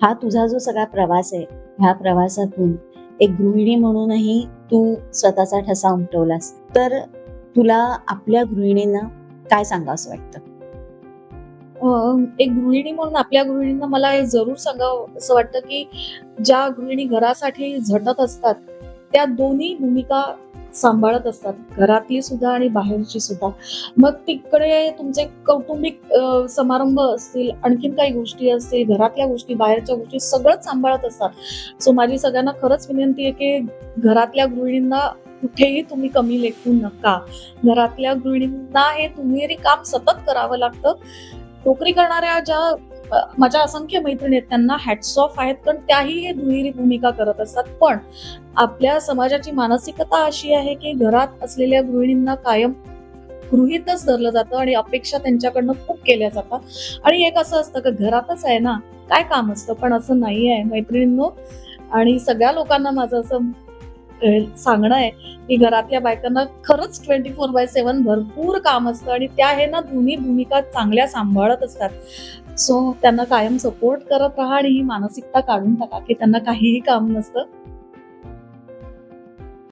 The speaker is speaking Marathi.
हा तुझा जो सगळा प्रवास आहे, ह्या प्रवासातून एक गृहिणी म्हणूनही तू स्वतःचा ठसा उमटवलास. तर तुला आपल्या गृहिणींना काय सांगावसं वाटतं? अ, एक गृहिणी म्हणून आपल्या गृहिणींना मला हे जरूर सांगावं असं वाटतं, की ज्या गृहिणी घरासाठी झटत असतात, त्या दोन्ही भूमिका सांभाळत असतात. घरातली सुद्धा आणि बाहेरची सुद्धा. मग तिकडे तुमचे कौटुंबिक समारंभ असतील, आणखीन काही गोष्टी असतील, घरातल्या गोष्टी, बाहेरच्या गोष्टी सगळंच सांभाळत असतात. सो माझी सगळ्यांना खरंच विनंती आहे, की घरातल्या गृहिणींना कुठेही तुम्ही कमी लेखू नका. घरातल्या गृहिणींना हे दुहेरी काम सतत करावं लागतं. नोकरी करणाऱ्या ज्या माझ्या असंख्य मैत्रिणी आहेत त्यांना हॅट्स ऑफ आहेत, कारण त्याही हे दुहेरी भूमिका करत असतात. पण आपल्या समाजाची मानसिकता अशी आहे, की घरात असलेल्या गृहिणींना कायम गृहीतच धरलं जातं आणि अपेक्षा त्यांच्याकडनं खूप केल्या जातात. आणि एक असं असतं, की घरातच आहे ना, काय काम असतं? पण असं नाहीये मैत्रिणींनो. आणि सगळ्या लोकांना माझं असं सांगणं आहे, की घरातल्या बायकांना खरंच 24/7 भरपूर काम असतं आणि त्या हे ना दोन्ही भूमिका चांगल्या सांभाळत असतात. सो त्यांना कायम सपोर्ट करत राहा आणि ही मानसिकता काढून टाका, की त्यांना काहीही काम नसतं.